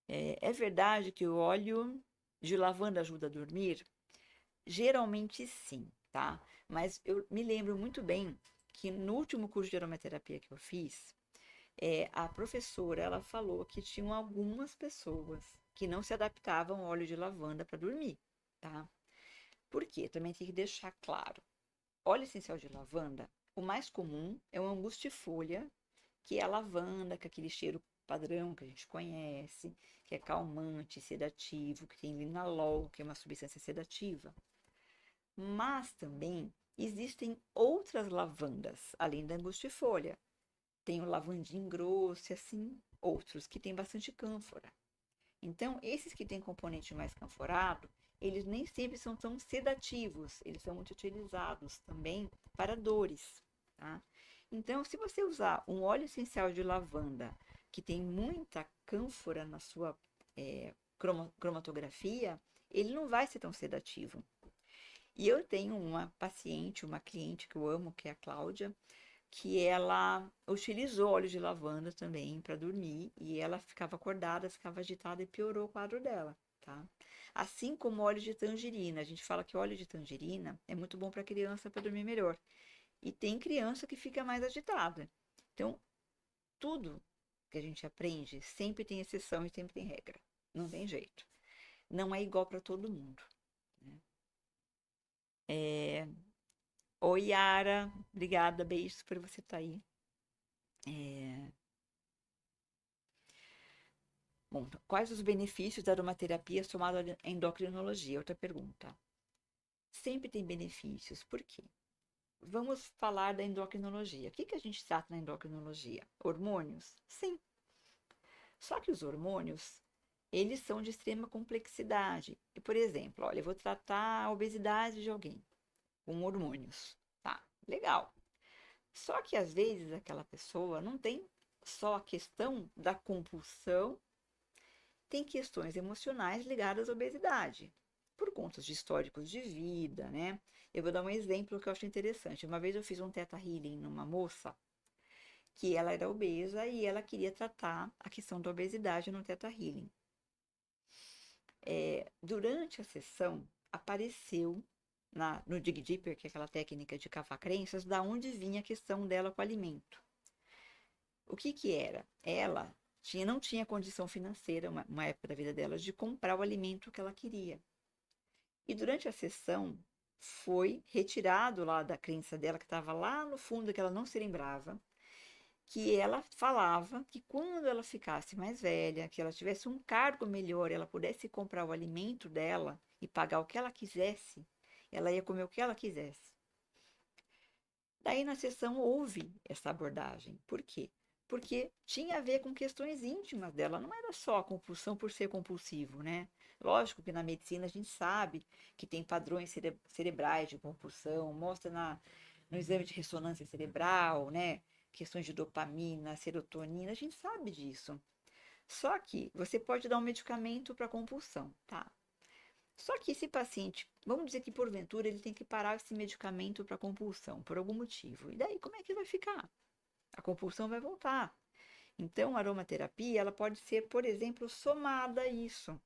É verdade que o óleo de lavanda ajuda a dormir? Geralmente sim, tá? Mas eu me lembro muito bem que no último curso de aromaterapia que eu fiz, a professora ela falou que tinham algumas pessoas que não se adaptavam ao óleo de lavanda para dormir, tá? Por quê? Também tem que deixar claro. Óleo essencial de lavanda, o mais comum é o angustifolha, que é a lavanda, com aquele cheiro padrão que a gente conhece, que é calmante, sedativo, que tem linalol, que é uma substância sedativa. Mas também existem outras lavandas, além da angustifolha. Tem o lavandim grosso e assim, outros que têm bastante cânfora. Então, esses que têm componente mais canforado, eles nem sempre são tão sedativos, eles são muito utilizados também para dores, tá? Então, se você usar um óleo essencial de lavanda que tem muita cânfora na sua cromatografia, ele não vai ser tão sedativo. E eu tenho uma paciente, uma cliente que eu amo, que é a Cláudia, que ela utilizou óleo de lavanda também para dormir e ela ficava acordada, ficava agitada e piorou o quadro dela, tá? Assim como óleo de tangerina, a gente fala que óleo de tangerina é muito bom para criança para dormir melhor. E tem criança que fica mais agitada. Então, tudo que a gente aprende sempre tem exceção e sempre tem regra. Não tem jeito. Não é igual para todo mundo, né? É... Oi, Yara. Obrigada, beijos por você estar aí. É... Bom, quais os benefícios da aromaterapia somada à endocrinologia? Outra pergunta. Sempre tem benefícios. Por quê? Vamos falar da endocrinologia. O que a gente trata na endocrinologia? Hormônios? Sim. Só que os hormônios, eles são de extrema complexidade. E, por exemplo, olha, eu vou tratar a obesidade de alguém com hormônios. Tá, legal. Só que às vezes aquela pessoa não tem só a questão da compulsão, tem questões emocionais ligadas à obesidade, por conta de históricos de vida, né? Eu vou dar um exemplo que eu acho interessante. Uma vez eu fiz um teta healing numa moça que ela era obesa e ela queria tratar a questão da obesidade no teta healing. Durante a sessão, apareceu no Dig Deeper, que é aquela técnica de cavar crenças, da onde vinha a questão dela com o alimento. O que era? Ela não tinha condição financeira, uma época da vida dela, de comprar o alimento que ela queria. E durante a sessão, foi retirado lá da crença dela, que estava lá no fundo, que ela não se lembrava, que ela falava que quando ela ficasse mais velha, que ela tivesse um cargo melhor, ela pudesse comprar o alimento dela e pagar o que ela quisesse, ela ia comer o que ela quisesse. Daí na sessão houve essa abordagem. Por quê? Porque tinha a ver com questões íntimas dela, não era só a compulsão por ser compulsivo, né? Lógico que na medicina a gente sabe que tem padrões cerebrais de compulsão, mostra no exame de ressonância cerebral, né? Questões de dopamina, serotonina, a gente sabe disso. Só que você pode dar um medicamento para compulsão, tá? Só que esse paciente, vamos dizer que porventura ele tem que parar esse medicamento para compulsão, por algum motivo. E daí como é que vai ficar? A compulsão vai voltar. Então, a aromaterapia, ela pode ser, por exemplo, somada a isso.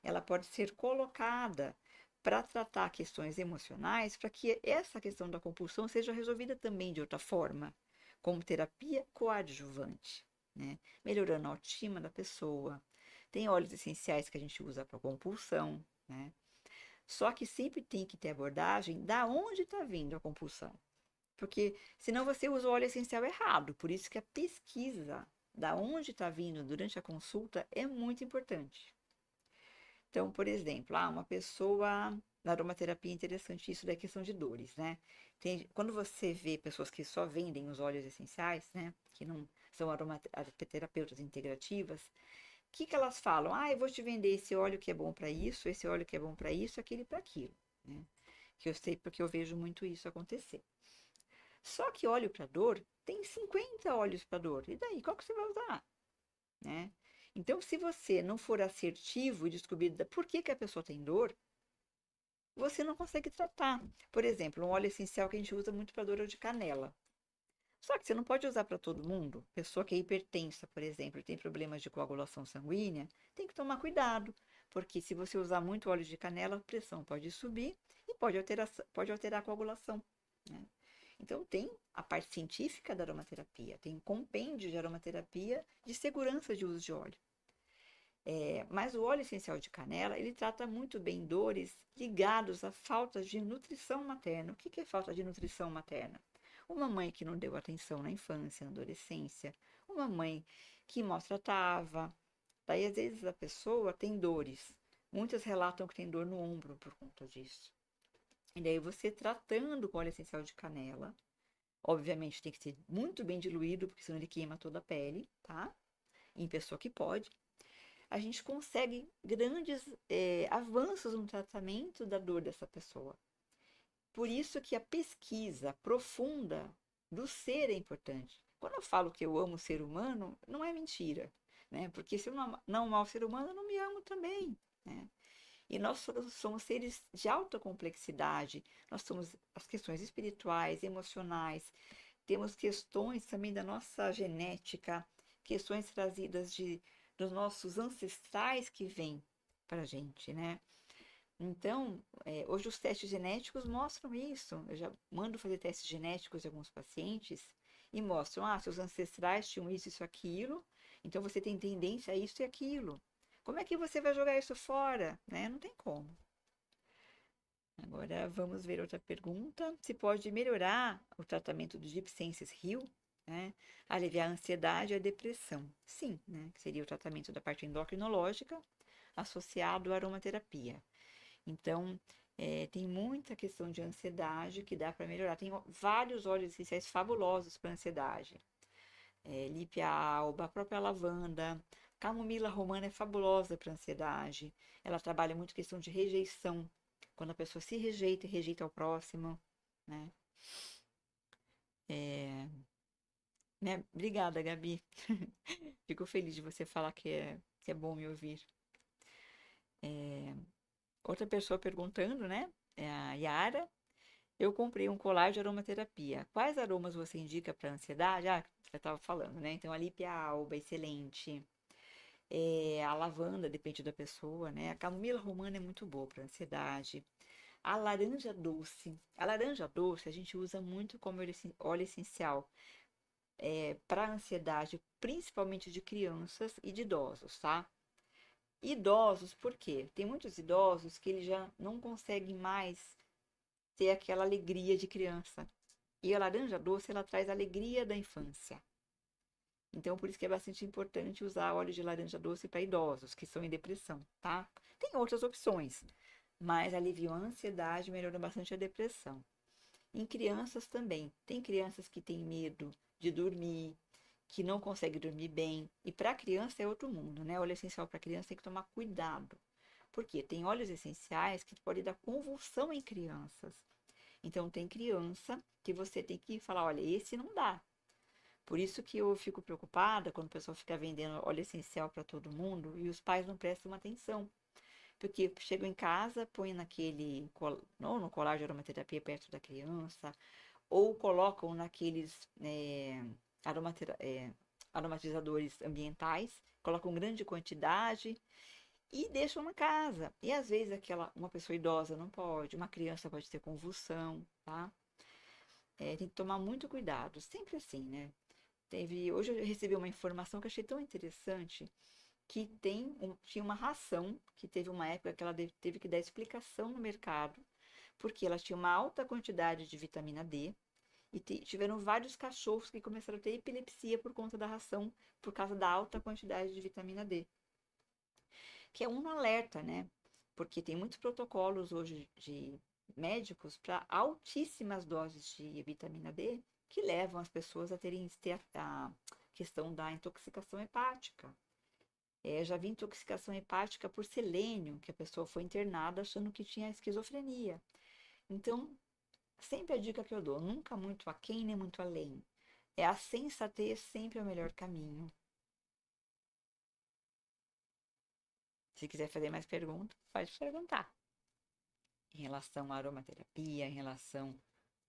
Ela pode ser colocada para tratar questões emocionais, para que essa questão da compulsão seja resolvida também de outra forma, como terapia coadjuvante, né? Melhorando a autoestima da pessoa. Tem óleos essenciais que a gente usa para compulsão, né? Só que sempre tem que ter abordagem da onde está vindo a compulsão. Porque senão você usa o óleo essencial errado. Por isso que a pesquisa da onde está vindo durante a consulta é muito importante. Então, por exemplo, uma pessoa na aromaterapia é interessante isso da questão de dores, né? Quando você vê pessoas que só vendem os óleos essenciais, né? Que não são aromaterapeutas integrativas, o que elas falam? Ah, eu vou te vender esse óleo que é bom para isso, esse óleo que é bom para isso, aquele para aquilo, né? Que eu sei porque eu vejo muito isso acontecer. Só que óleo para dor tem 50 óleos para dor. E daí, qual que você vai usar, né? Então, se você não for assertivo e descobrir por que a pessoa tem dor, você não consegue tratar. Por exemplo, um óleo essencial que a gente usa muito para dor é o de canela. Só que você não pode usar para todo mundo. Pessoa que é hipertensa, por exemplo, e tem problemas de coagulação sanguínea, tem que tomar cuidado, porque se você usar muito óleo de canela, a pressão pode subir e pode alterar a coagulação, né? Então, tem a parte científica da aromaterapia, tem um compêndio de aromaterapia de segurança de uso de óleo. Mas o óleo essencial de canela, ele trata muito bem dores ligados à falta de nutrição materna. O que é falta de nutrição materna? Uma mãe que não deu atenção na infância, na adolescência, uma mãe que maltratava. Daí, às vezes, a pessoa tem dores. Muitas relatam que tem dor no ombro por conta disso. E daí, você tratando com óleo essencial de canela, obviamente tem que ser muito bem diluído, porque senão ele queima toda a pele, tá? Em pessoa que pode, a gente consegue grandes avanços no tratamento da dor dessa pessoa. Por isso que a pesquisa profunda do ser é importante. Quando eu falo que eu amo o ser humano, não é mentira, né? Porque se eu não amar o ser humano, eu não me amo também, né? E nós somos seres de alta complexidade, nós somos as questões espirituais, emocionais, temos questões também da nossa genética, questões trazidas dos nossos ancestrais que vêm para a gente, né? Então, hoje os testes genéticos mostram isso. Eu já mando fazer testes genéticos de alguns pacientes e mostram, seus ancestrais tinham isso, aquilo, então você tem tendência a isso e aquilo. Como é que você vai jogar isso fora, né? Não tem como. Agora vamos ver outra pergunta. Se pode melhorar o tratamento do Deep Senses Heal, né? Aliviar a ansiedade e a depressão? Sim, né? Que seria o tratamento da parte endocrinológica associado à aromaterapia. Então, tem muita questão de ansiedade que dá para melhorar. Tem vários óleos essenciais fabulosos para ansiedade. Lípia alba, a própria lavanda, camomila romana é fabulosa para ansiedade. Ela trabalha muito questão de rejeição, quando a pessoa se rejeita e rejeita ao próximo, né? É, né? Obrigada, Gabi. Fico feliz de você falar que é bom me ouvir. Outra pessoa perguntando, né? É a Yara. Eu comprei um colar de aromaterapia. Quais aromas você indica para ansiedade? Você estava falando, né? Então, a lípia alba, excelente. A lavanda, depende da pessoa, né? A camomila romana é muito boa para ansiedade. A laranja doce. A laranja doce a gente usa muito como óleo essencial para ansiedade, principalmente de crianças e de idosos, tá? Idosos, por quê? Tem muitos idosos que eles já não conseguem mais ter aquela alegria de criança. E a laranja doce, ela traz a alegria da infância. Então, por isso que é bastante importante usar óleo de laranja doce para idosos que estão em depressão, tá? Tem outras opções, mas aliviam a ansiedade, melhora bastante a depressão. Em crianças também. Tem crianças que têm medo de dormir, que não conseguem dormir bem. E para criança é outro mundo, né? Óleo essencial para criança tem que tomar cuidado. Porque tem óleos essenciais que podem dar convulsão em crianças. Então, tem criança que você tem que falar: olha, esse não dá. Por isso que eu fico preocupada quando o pessoal fica vendendo óleo essencial para todo mundo e os pais não prestam atenção. Porque chegam em casa, põem ou no colar de aromaterapia perto da criança, ou colocam naqueles aromatizadores ambientais, colocam grande quantidade e deixam na casa. E às vezes uma pessoa idosa não pode, uma criança pode ter convulsão, tá? Tem que tomar muito cuidado, sempre assim, né? Hoje eu recebi uma informação que eu achei tão interessante, que tinha uma ração que teve uma época que ela teve que dar explicação no mercado, porque ela tinha uma alta quantidade de vitamina D, e tiveram vários cachorros que começaram a ter epilepsia por conta da ração, por causa da alta quantidade de vitamina D. Que é um alerta, né? Porque tem muitos protocolos hoje de médicos para altíssimas doses de vitamina D que levam as pessoas a ter a questão da intoxicação hepática. Já vi intoxicação hepática por selênio, que a pessoa foi internada achando que tinha esquizofrenia. Então, sempre a dica que eu dou, nunca muito aquém nem muito além. A sensatez sempre é o melhor caminho. Se quiser fazer mais perguntas, pode perguntar. Em relação à aromaterapia, em relação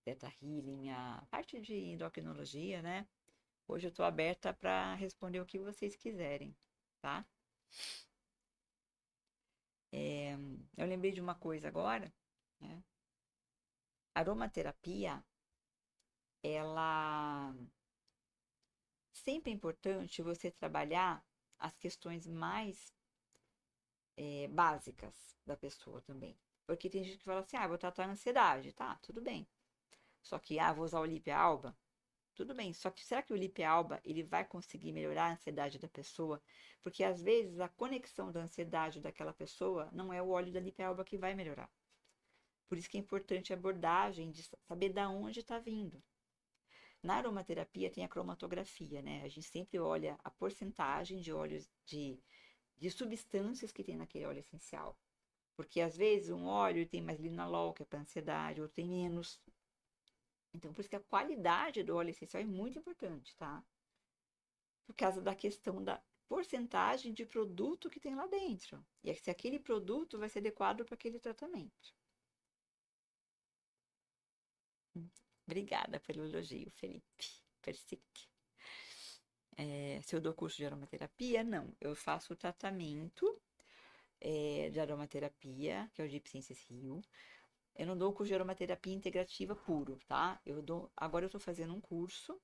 Theta Healing, a parte de endocrinologia, né? Hoje eu estou aberta para responder o que vocês quiserem, tá? Eu lembrei de uma coisa agora, né? Aromaterapia, ela sempre é importante você trabalhar as questões mais básicas da pessoa também. Porque tem gente que fala assim, vou tratar a ansiedade, tá, tudo bem. Só que, vou usar o Lipe Alba, tudo bem. Só que será que o Lipe Alba, ele vai conseguir melhorar a ansiedade da pessoa? Porque às vezes a conexão da ansiedade daquela pessoa não é o óleo da Lipe Alba que vai melhorar. Por isso que é importante a abordagem de saber da onde está vindo. Na aromaterapia tem a cromatografia, né? A gente sempre olha a porcentagem de óleos de substâncias que tem naquele óleo essencial. Porque às vezes um óleo tem mais linalol, que é para ansiedade, outro tem menos. Então, por isso que a qualidade do óleo essencial é muito importante, tá? Por causa da questão da porcentagem de produto que tem lá dentro. E se aquele produto vai ser adequado para aquele tratamento. Obrigada pelo elogio, Felipe. Persique. Se eu dou curso de aromaterapia, não. Eu faço o tratamento de aromaterapia, que é o Deep Senses Rio. Eu não dou curso de aromaterapia integrativa puro, tá? Agora eu estou fazendo um curso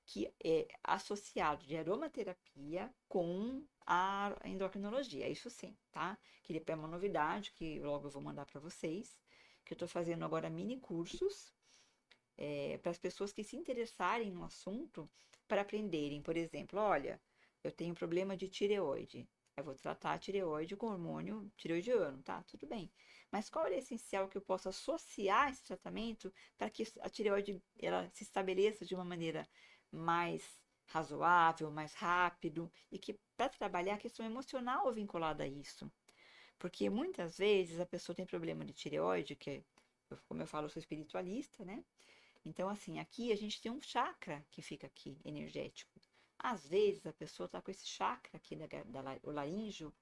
que é associado de aromaterapia com a endocrinologia, isso sim, tá? Que é uma novidade que logo eu vou mandar para vocês, que eu estou fazendo agora mini cursos para as pessoas que se interessarem no assunto para aprenderem, por exemplo, olha, eu tenho problema de tireoide. Eu vou tratar a tireoide com hormônio tireoidiano, tá? Tudo bem. Mas qual é o essencial que eu posso associar esse tratamento para que a tireoide ela se estabeleça de uma maneira mais razoável, mais rápido e que para trabalhar a questão emocional vinculada a isso. Porque muitas vezes a pessoa tem problema de tireoide, como eu falo, eu sou espiritualista, né? Então, assim, aqui a gente tem um chakra que fica aqui, energético. Às vezes a pessoa está com esse chakra aqui o laríngeo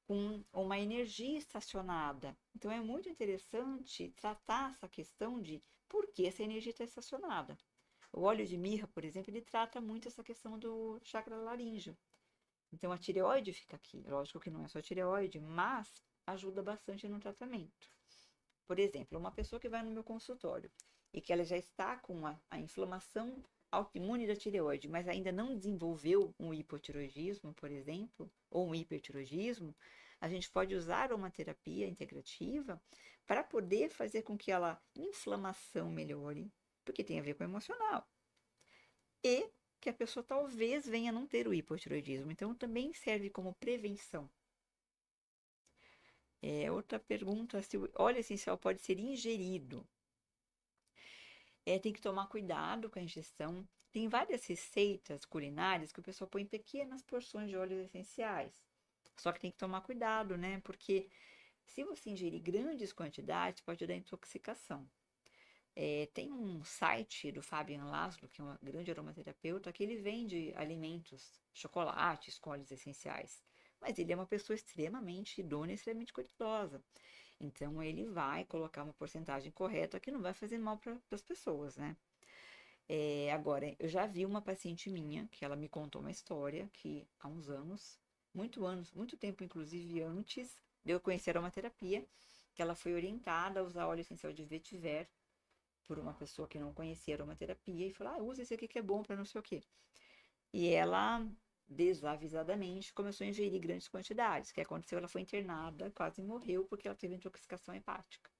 com uma energia estacionada. Então é muito interessante tratar essa questão de por que essa energia está estacionada. O óleo de mirra, por exemplo, ele trata muito essa questão do chakra laríngeo. Então a tireoide fica aqui. Lógico que não é só tireoide, mas ajuda bastante no tratamento. Por exemplo, uma pessoa que vai no meu consultório e que ela já está com a inflamação autoimune da tireoide, mas ainda não desenvolveu um hipotireoidismo, por exemplo, ou um hipertireoidismo, a gente pode usar uma terapia integrativa para poder fazer com que a inflamação melhore, porque tem a ver com o emocional. E que a pessoa talvez venha a não ter o hipotireoidismo. Então, também serve como prevenção. Outra pergunta, se o óleo essencial pode ser ingerido. Tem que tomar cuidado com a ingestão. Tem várias receitas culinárias que o pessoal põe pequenas porções de óleos essenciais. Só que tem que tomar cuidado, né? Porque se você ingerir grandes quantidades, pode dar intoxicação. Tem um site do Fabian Laszlo, que é um grande aromaterapeuta, que ele vende alimentos, chocolates com óleos essenciais. Mas ele é uma pessoa extremamente idônea, extremamente cuidadosa. Então, ele vai colocar uma porcentagem correta que não vai fazer mal para as pessoas, né? Agora, eu já vi uma paciente minha, que ela me contou uma história que há uns anos, muito tempo, inclusive antes de eu conhecer a aromaterapia, que ela foi orientada a usar óleo essencial de vetiver por uma pessoa que não conhecia a aromaterapia e falou, usa esse aqui que é bom para não sei o quê. E ela, desavisadamente, começou a ingerir grandes quantidades. O que aconteceu? Ela foi internada, quase morreu porque ela teve intoxicação hepática.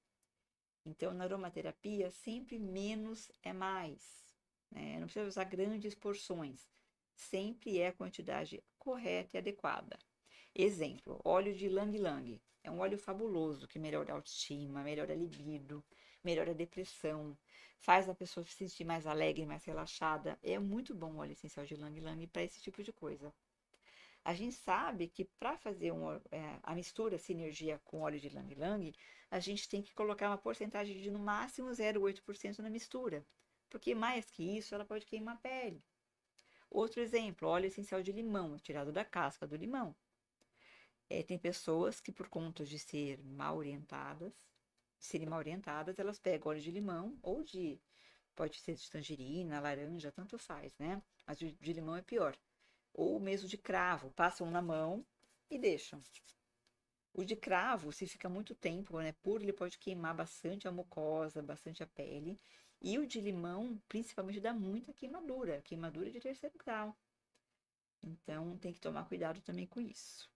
Então, na aromaterapia, sempre menos é mais. Né? Não precisa usar grandes porções. Sempre é a quantidade correta e adequada. Exemplo, óleo de Lang Lang. É um óleo fabuloso que melhora a autoestima, melhora a libido, melhora a depressão, faz a pessoa se sentir mais alegre, mais relaxada. É muito bom o óleo essencial de Lang Lang para esse tipo de coisa. A gente sabe que para fazer a mistura, sinergia com óleo de Lang Lang, a gente tem que colocar uma porcentagem de no máximo 0,8% na mistura, porque mais que isso ela pode queimar a pele. Outro exemplo, óleo essencial de limão, tirado da casca do limão. Tem pessoas que por conta de serem mal orientadas, elas pegam óleo de limão ou de Pode ser de tangerina, laranja, tanto faz, né? Mas o de limão é pior. Ou mesmo de cravo, passam na mão e deixam. O de cravo, se fica muito tempo, né, puro, ele pode queimar bastante a mucosa, bastante a pele. E o de limão, principalmente, dá muita queimadura, queimadura de terceiro grau. Então, tem que tomar cuidado também com isso.